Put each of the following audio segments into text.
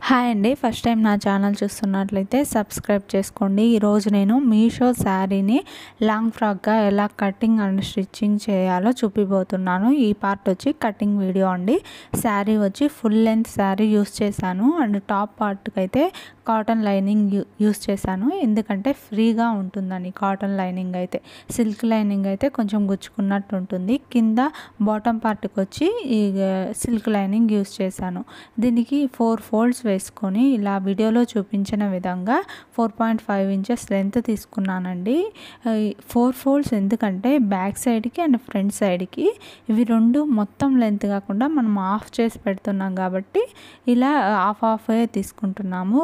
Hi అండి. First time నా channel చూస్తున్నట్లయితే సబ్స్క్రైబ్ చేసుకోండి. ఈరోజు నేను మీషో శారీని లాంగ్ ఫ్రాక్గా ఎలా కటింగ్ అండ్ స్టిచ్చింగ్ చేయాలో చూపిపోతున్నాను. ఈ పార్ట్ వచ్చి కటింగ్ వీడియో అండి. శారీ వచ్చి ఫుల్ లెంత్ శారీ యూస్ చేశాను అండ్ టాప్ పార్ట్కి అయితే కాటన్ లైనింగ్ యూస్ చేశాను. ఎందుకంటే ఫ్రీగా ఉంటుందని. కాటన్ లైనింగ్ అయితే, సిల్క్ లైనింగ్ అయితే కొంచెం గుచ్చుకున్నట్టు ఉంటుంది. కింద బాటమ్ పార్ట్కి వచ్చి ఈ సిల్క్ లైనింగ్ యూస్ చేశాను. దీనికి 4 ఫోల్డ్స్ వేసుకొని ఇలా వీడియోలో చూపించిన విధంగా 4.5 ఇంచెస్ లెంత్ తీసుకున్నానండి. 4 ఫోల్డ్స్ ఎందుకంటే బ్యాక్ సైడ్కి అండ్ ఫ్రంట్ సైడ్కి ఇవి రెండు మొత్తం లెంత్ కాకుండా మనం ఆఫ్ చేసి పెడుతున్నాం కాబట్టి ఇలా హాఫ్ తీసుకుంటున్నాము.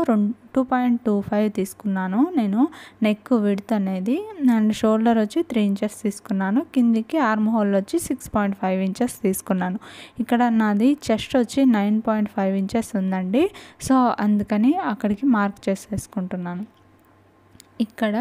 2.25 తీసుకున్నాను నేను నెక్ విడ్త్ అనేది. అండ్ షోల్డర్ వచ్చి 3 ఇంచెస్ తీసుకున్నాను. కిందికి ఆర్మ్ హోల్ వచ్చి 6.5 ఇంచెస్ తీసుకున్నాను. ఇక్కడ నాది చెస్ట్ వచ్చి 9.5 ఇంచెస్ ఉందండి. సో అందుకని అక్కడికి మార్క్ చేసేసుకుంటున్నాను. ఇక్కడ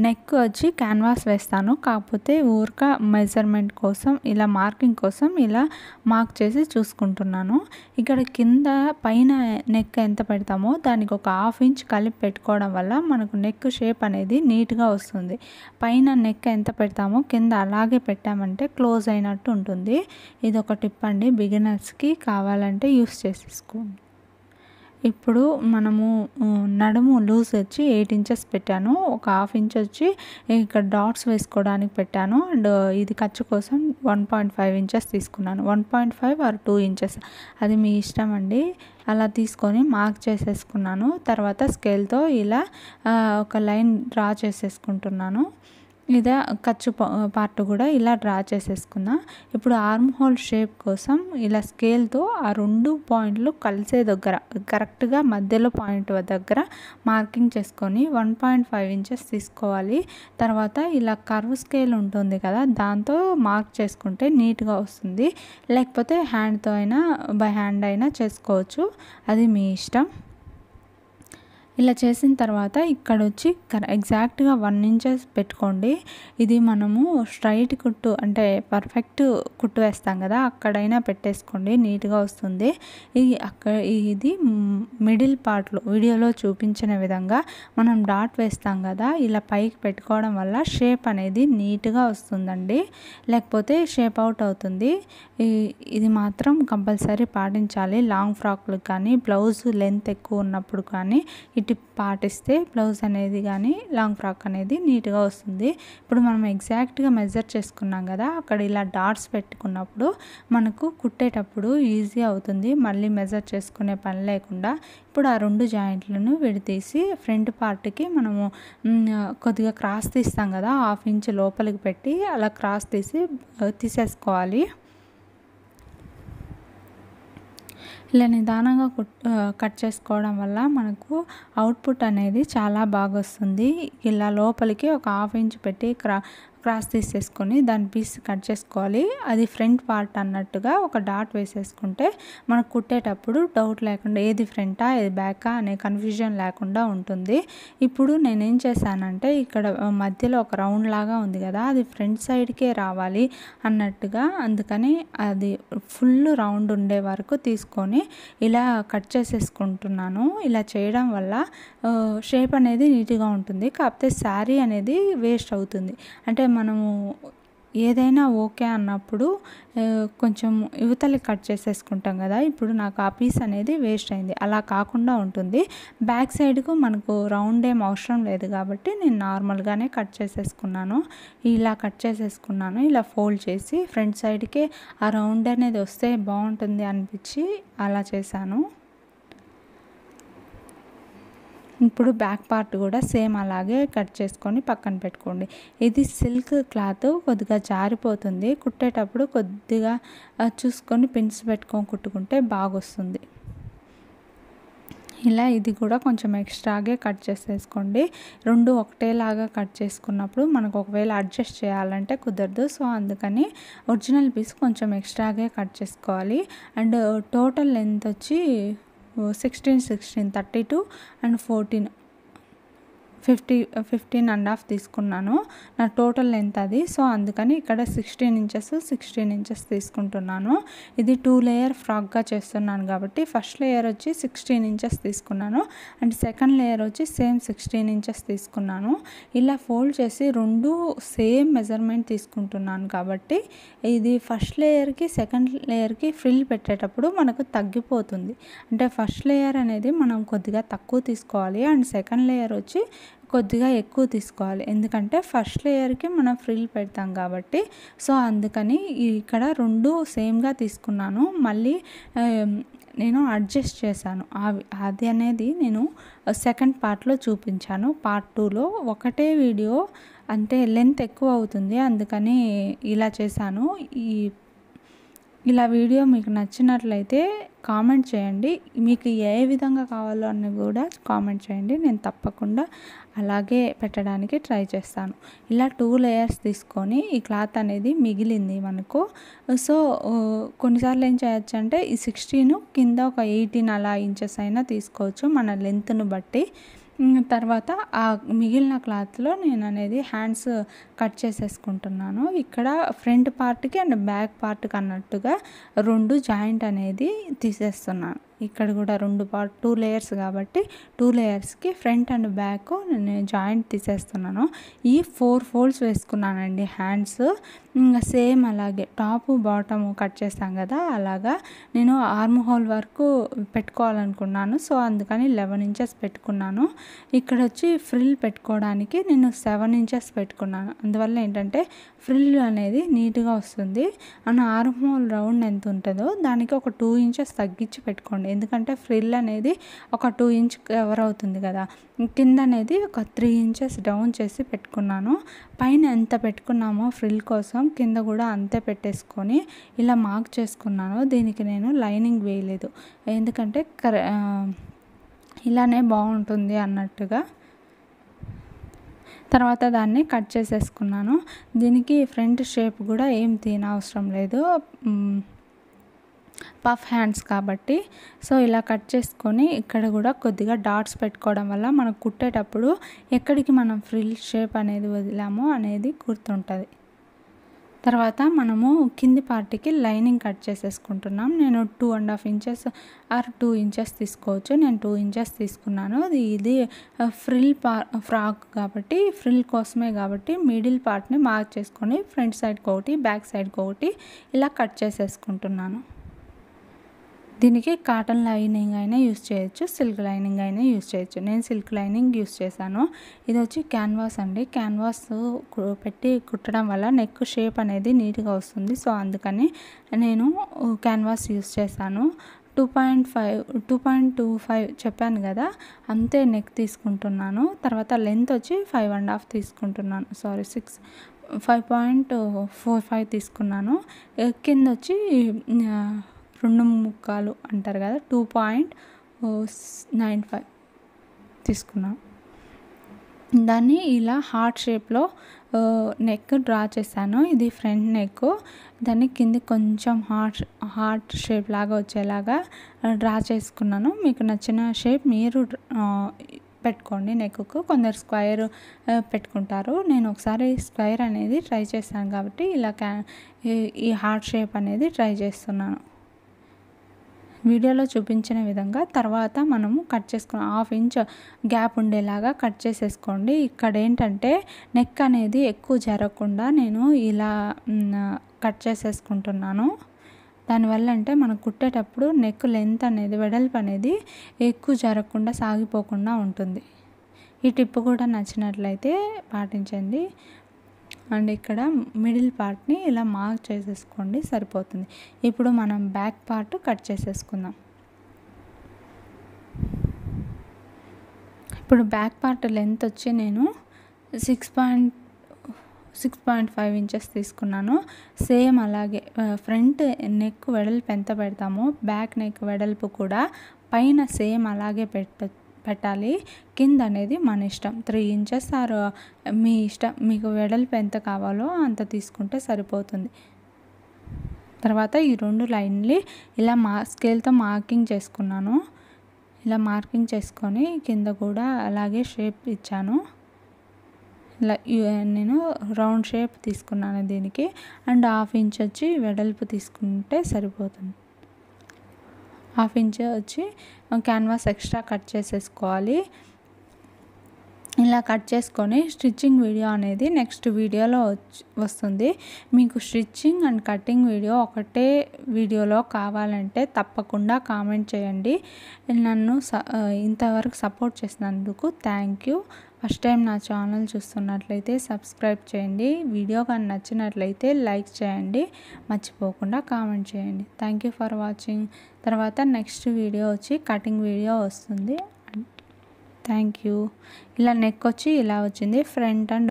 నెక్ వచ్చి క్యాన్వాస్ వేస్తాను. కాకపోతే ఊరిక మెజర్మెంట్ కోసం ఇలా మార్కింగ్ కోసం ఇలా మార్క్ చేసి చూసుకుంటున్నాను. ఇక్కడ కింద పైన నెక్ ఎంత పెడతామో దానికి ఒక 1/2 ఇంచ్ కలిపి పెట్టుకోవడం వల్ల మనకు నెక్ షేప్ అనేది నీట్గా వస్తుంది. పైన నెక్ ఎంత పెడతామో కింద అలాగే పెట్టామంటే క్లోజ్ అయినట్టు ఉంటుంది. ఇది ఒక టిప్ అండి, బిగినర్స్కి కావాలంటే యూస్ చేసేసుకోండి. ఇప్పుడు మనము నడుము లూజ్ వచ్చి 8 ఇంచెస్ పెట్టాను. ఒక 1/2 ఇంచ్ వచ్చి ఇక్కడ డాట్స్ వేసుకోవడానికి పెట్టాను. అండ్ ఇది ఖర్చు కోసం 1.5 ఇంచెస్ తీసుకున్నాను. 1.5 ఆర్ 2 ఇంచెస్ అది మీ ఇష్టం అండి. అలా తీసుకొని మార్క్ చేసేసుకున్నాను. తర్వాత స్కేల్తో ఇలా ఒక లైన్ డ్రా చేసేసుకుంటున్నాను. ఇదే ఖర్చు పార్ట్ కూడా ఇలా డ్రా చేసేసుకున్నా. ఇప్పుడు ఆర్మ్ హోల్ షేప్ కోసం ఇలా స్కేల్తో ఆ 2 పాయింట్లు కలిసే దగ్గర కరెక్ట్గా మధ్యలో పాయింట్ దగ్గర మార్కింగ్ చేసుకొని 1.5 ఇంచెస్ తీసుకోవాలి. తర్వాత ఇలా కర్వ్ స్కేల్ ఉంటుంది కదా, దాంతో మార్క్ చేసుకుంటే నీట్గా వస్తుంది. లేకపోతే హ్యాండ్తో అయినా బై హ్యాండ్ అయినా చేసుకోవచ్చు, అది మీ ఇష్టం. ఇలా చేసిన తర్వాత ఇక్కడ వచ్చి ఎగ్జాక్ట్గా 1 ఇంచెస్ పెట్టుకోండి. ఇది మనము స్ట్రైట్ కుట్టు అంటే పర్ఫెక్ట్ కుట్టు వేస్తాం కదా, అక్కడైనా పెట్టేసుకోండి, నీట్గా వస్తుంది. ఇది మిడిల్ పార్ట్లో వీడియోలో చూపించిన విధంగా మనం డాట్ వేస్తాం కదా, ఇలా పైకి పెట్టుకోవడం వల్ల షేప్ అనేది నీట్గా వస్తుందండి. లేకపోతే షేప్ అవుట్ అవుతుంది. ఇది మాత్రం కంపల్సరీ పాటించాలి. లాంగ్ ఫ్రాక్లకు కానీ బ్లౌజ్ లెంత్ ఎక్కువ ఉన్నప్పుడు కానీ టిప్ పాటిస్తే బ్లౌజ్ అనేది కానీ లాంగ్ ఫ్రాక్ అనేది నీట్గా వస్తుంది. ఇప్పుడు మనం ఎగ్జాక్ట్గా మెజర్ చేసుకున్నాం కదా, అక్కడ ఇలా డాట్స్ పెట్టుకున్నప్పుడు మనకు కుట్టేటప్పుడు ఈజీ అవుతుంది, మళ్ళీ మెజర్ చేసుకునే పని లేకుండా. ఇప్పుడు ఆ 2 జాయింట్లను విడదీసి ఫ్రంట్ పార్ట్కి మనము కొద్దిగా క్రాస్ తీస్తాం కదా, 1/2 ఇంచ్ లోపలికి పెట్టి అలా క్రాస్ తీసేసుకోవాలి. ఇలా నిదానంగా కట్ చేసుకోవడం వల్ల మనకు అవుట్పుట్ అనేది చాలా బాగా వస్తుంది. ఇలా లోపలికి ఒక 1/2 ఇంచ్ పెట్టి క్రాస్ తీసేసుకొని దాని పీస్ కట్ చేసుకోవాలి. అది ఫ్రంట్ పార్ట్ అన్నట్టుగా ఒక డాట్ వేసేసుకుంటే మనకు కుట్టేటప్పుడు డౌట్ లేకుండా ఏది ఫ్రంటా ఏది బ్యాకా అనే కన్ఫ్యూజన్ లేకుండా ఉంటుంది. ఇప్పుడు నేనేం చేశానంటే ఇక్కడ మధ్యలో ఒక రౌండ్ లాగా ఉంది కదా, అది ఫ్రంట్ సైడ్కే రావాలి అన్నట్టుగా, అందుకని అది ఫుల్ రౌండ్ ఉండే వరకు తీసుకొని ఇలా కట్ చేసేసుకుంటున్నాను. ఇలా చేయడం వల్ల షేప్ అనేది నీట్గా ఉంటుంది. కాకపోతే శారీ అనేది వేస్ట్ అవుతుంది. అంటే మనము ఏదైనా ఓకే అన్నప్పుడు కొంచెం యువతలకి కట్ చేసేసుకుంటాం కదా, ఇప్పుడు నాకు ఆ పీస్ అనేది వేస్ట్ అయింది. అలా కాకుండా ఉంటుంది. బ్యాక్ సైడ్కు మనకు రౌండ్ ఏం అవసరం లేదు కాబట్టి నేను నార్మల్గానే కట్ చేసేసుకున్నాను. ఇలా కట్ చేసేసుకున్నాను. ఇలా ఫోల్డ్ చేసి ఫ్రంట్ సైడ్కి ఆ రౌండ్ అనేది వస్తే బాగుంటుంది అనిపించి అలా చేశాను. ఇప్పుడు బ్యాక్ పార్ట్ కూడా సేమ్ అలాగే కట్ చేసుకొని పక్కన పెట్టుకోండి. ఇది సిల్క్ క్లాత్ కొద్దిగా జారిపోతుంది, కుట్టేటప్పుడు కొద్దిగా చూసుకొని పిన్స్ పెట్టుకొని కుట్టుకుంటే బాగా వస్తుంది. ఇలా ఇది కూడా కొంచెం ఎక్స్ట్రాగే కట్ చేసేసుకోండి. 2 ఒకటేలాగా కట్ చేసుకున్నప్పుడు మనకు ఒకవేళ అడ్జస్ట్ చేయాలంటే కుదరదు. సో అందుకని ఒరిజినల్ పీస్ కొంచెం ఎక్స్ట్రాగే కట్ చేసుకోవాలి. అండ్ టోటల్ లెంత్ వచ్చి 16, 32 అండ్ 14 15.5 తీసుకున్నాను. నా టోటల్ లెంత్ అది. సో అందుకని ఇక్కడ 16 ఇంచెస్ తీసుకుంటున్నాను. ఇది 2 లేయర్ ఫ్రాక్గా చేస్తున్నాను కాబట్టి ఫస్ట్ లేయర్ వచ్చి 16 ఇంచెస్ తీసుకున్నాను అండ్ సెకండ్ లేయర్ వచ్చి సేమ్ 16 ఇంచెస్ తీసుకున్నాను. ఇలా ఫోల్డ్ చేసి రెండు సేమ్ మెజర్మెంట్ తీసుకుంటున్నాను కాబట్టి ఇది ఫస్ట్ లేయర్కి సెకండ్ లేయర్కి ఫ్రిల్ పెట్టేటప్పుడు మనకు తగ్గిపోతుంది. అంటే ఫస్ట్ లేయర్ అనేది మనం కొద్దిగా తక్కువ తీసుకోవాలి అండ్ సెకండ్ లేయర్ వచ్చి కొద్దిగా ఎక్కువ తీసుకోవాలి. ఎందుకంటే ఫస్ట్ లేయర్కి మనం ఫ్రిల్ పెడతాం కాబట్టి. సో అందుకని ఇక్కడ రెండు సేమ్గా తీసుకున్నాను. మళ్ళీ నేను అడ్జస్ట్ చేశాను. అది అనేది నేను సెకండ్ పార్ట్లో చూపించాను. పార్ట్ 2లో ఒకటే వీడియో అంటే లెంత్ ఎక్కువ అవుతుంది, అందుకని ఇలా చేశాను. ఇలా వీడియో మీకు నచ్చినట్లయితే కామెంట్ చేయండి. మీకు ఏ విధంగా కావాలో అని కూడా కామెంట్ చేయండి. నేను తప్పకుండా అలాగే పెట్టడానికి ట్రై చేస్తాను. ఇలా 2 లేయర్స్ తీసుకొని ఈ క్లాత్ అనేది మిగిలింది మనకు. సో కొన్నిసార్లు ఏం చేయొచ్చు అంటే ఈ 16 కింద ఒక 18 అలా ఇంచెస్ అయినా తీసుకోవచ్చు మన లెంత్ను బట్టి. తర్వాత ఆ మిగిలిన క్లాత్లో నేను అనేది హ్యాండ్స్ కట్ చేసేసుకుంటున్నాను. ఇక్కడ ఫ్రంట్ పార్ట్కి అండ్ బ్యాక్ పార్ట్కి అన్నట్టుగా 2 జాయింట్ అనేది తీసేస్తున్నాను. ఇక్కడ కూడా 2 లేయర్స్ కాబట్టి 2 లేయర్స్కి ఫ్రంట్ అండ్ బ్యాక్ నేను జాయింట్ తీసేస్తున్నాను. ఈ 4 ఫోల్డ్స్ వేసుకున్నానండి హ్యాండ్స్. సేమ్ అలాగే టాప్ బాటమ్ కట్ చేస్తాం కదా, అలాగా నేను ఆర్మ్ హోల్ వరకు పెట్టుకోవాలనుకున్నాను. సో అందుకని 11 ఇంచెస్ పెట్టుకున్నాను. ఇక్కడ వచ్చి ఫ్రిల్ పెట్టుకోవడానికి నేను 7 ఇంచెస్ పెట్టుకున్నాను. అందువల్ల ఏంటంటే ఫ్రిల్ అనేది నీట్గా వస్తుంది. అండ్ ఆర్మ్ హోల్ రౌండ్ ఎంత ఉంటుందో దానికి ఒక 2 ఇంచెస్ తగ్గించి పెట్టుకోండి. ఎందుకంటే ఫ్రిల్ అనేది ఒక 2 ఇంచ్ కవర్ అవుతుంది కదా. కింద అనేది ఒక 3 ఇంచెస్ డౌన్ చేసి పెట్టుకున్నాను. పైన ఎంత పెట్టుకున్నామో ఫ్రిల్ కోసం కింద కూడా అంతే పెట్టేసుకొని ఇలా మార్క్ చేసుకున్నాను. దీనికి నేను లైనింగ్ వేయలేదు, ఎందుకంటే ఇలానే బాగుంటుంది అన్నట్టుగా. తర్వాత దాన్ని కట్ చేసేసుకున్నాను. దీనికి ఫ్రంట్ షేప్ కూడా ఏం తీయనవసరం లేదు, పఫ్ హ్యాండ్స్ కాబట్టి. సో ఇలా కట్ చేసుకొని ఇక్కడ కూడా కొద్దిగా డాట్స్ పెట్టుకోవడం వల్ల మనకు కుట్టేటప్పుడు ఎక్కడికి మనం ఫ్రిల్ షేప్ అనేది వదిలామో అనేది గుర్తుంటుంది. తర్వాత మనము కింది పార్ట్కి లైనింగ్ కట్ చేసేసుకుంటున్నాం. నేను 2.5 ఇంచెస్ ఆర్ 2 ఇంచెస్ తీసుకోవచ్చు. నేను 2 ఇంచెస్ తీసుకున్నాను. ఇది ఫ్రిల్ ఫ్రాక్ కాబట్టి ఫ్రిల్ కోసమే కాబట్టి మిడిల్ పార్ట్ని మార్క్ చేసుకొని ఫ్రంట్ సైడ్కి ఒకటి బ్యాక్ సైడ్కి ఒకటి ఇలా కట్ చేసేసుకుంటున్నాను. దీనికి కాటన్ లైనింగ్ అయినా యూస్ చేయొచ్చు, సిల్క్ లైనింగ్ అయినా యూస్ చేయొచ్చు. నేను సిల్క్ లైనింగ్ యూస్ చేశాను. ఇది వచ్చి క్యాన్వాస్ అండి. క్యాన్వాస్ పెట్టి కుట్టడం వల్ల నెక్ షేప్ అనేది నీట్గా వస్తుంది. సో అందుకని నేను క్యాన్వాస్ యూస్ చేశాను. 2.25 చెప్పాను కదా, అంతే నెక్ తీసుకుంటున్నాను. తర్వాత లెంత్ వచ్చి 5.5 తీసుకుంటున్నాను. 5.45 తీసుకున్నాను. కింద వచ్చి 2.25 అంటారు కదా, 2.95 తీసుకున్నాను. దాన్ని ఇలా హార్ట్ షేప్లో నెక్ డ్రా చేశాను. ఇది ఫ్రంట్ నెక్. దాన్ని కింది కొంచెం హార్ట్ షేప్ లాగా వచ్చేలాగా డ్రా చేసుకున్నాను. మీకు నచ్చిన షేప్ మీరు పెట్టుకోండి. నెక్కు కొందరు స్క్వేర్ పెట్టుకుంటారు. నేను ఒకసారి స్క్వేర్ అనేది ట్రై చేశాను కాబట్టి ఇలా ఈ హార్ట్ షేప్ అనేది ట్రై చేస్తున్నాను. వీడియోలో చూపించిన విధంగా తర్వాత మనము కట్ చేసుకున్నాం. 1/2 ఇంచ్ గ్యాప్ ఉండేలాగా కట్ చేసేసుకోండి. ఇక్కడ ఏంటంటే నెక్ అనేది ఎక్కువ జరగకుండా నేను ఇలా కట్ చేసేసుకుంటున్నాను. దానివల్ల అంటే మనం కుట్టేటప్పుడు నెక్ లెంత్ అనేది వెడల్పు అనేది ఎక్కువ జరగకుండా సాగిపోకుండా ఉంటుంది. ఈ టిప్ కూడా నచ్చినట్లయితే పాటించండి. అండ్ ఇక్కడ మిడిల్ పార్ట్ని ఇలా మార్క్ చేసేసుకోండి, సరిపోతుంది. ఇప్పుడు మనం బ్యాక్ పార్ట్ కట్ చేసేసుకుందాం. ఇప్పుడు బ్యాక్ పార్ట్ లెంత్ వచ్చి నేను 6.5 ఇంచెస్ తీసుకున్నాను. సేమ్ అలాగే ఫ్రంట్ నెక్ వెడల్పు ఎంత పెడతామో బ్యాక్ నెక్ వెడల్పు కూడా పైన సేమ్ అలాగే పెట్టాలి. కింద అనేది మన ఇష్టం, 3 ఇంచెస్ ఆర్ మీ ఇష్టం, మీకు వెడల్పు ఎంత కావాలో అంత తీసుకుంటే సరిపోతుంది. తర్వాత ఈ 2 లైన్లు ఇలా స్కేల్తో మార్కింగ్ చేసుకున్నాను. ఇలా మార్కింగ్ చేసుకొని కింద కూడా అలాగే షేప్ ఇచ్చాను. ఇలా నేను రౌండ్ షేప్ తీసుకున్నాను దీనికి. అండ్ 1/2 ఇంచ్ వచ్చి వెడల్పు తీసుకుంటే సరిపోతుంది. 1/2 ఇంచ్ వచ్చి క్యాన్వాస్ ఎక్స్ట్రా కట్ చేసేసుకోవాలి. ఇలా కట్ చేసుకొని స్టిచ్చింగ్ వీడియో అనేది నెక్స్ట్ వీడియోలో వస్తుంది. మీకు స్టిచ్చింగ్ అండ్ కటింగ్ వీడియో ఒకటే వీడియోలో కావాలంటే తప్పకుండా కామెంట్ చేయండి. నన్ను ఇంతవరకు సపోర్ట్ చేసినందుకు థ్యాంక్ యూ. ఫస్ట్ టైం నా ఛానల్ చూస్తున్నట్లయితే సబ్స్క్రైబ్ చేయండి. వీడియో కానీ నచ్చినట్లయితే లైక్ చేయండి. మర్చిపోకుండా కామెంట్ చేయండి. Thank you for watching. తర్వాత నెక్స్ట్ వీడియో వచ్చి కటింగ్ వీడియో వస్తుంది. Thank you. ఇలా నెక్ వచ్చి ఇలా వచ్చింది. Front and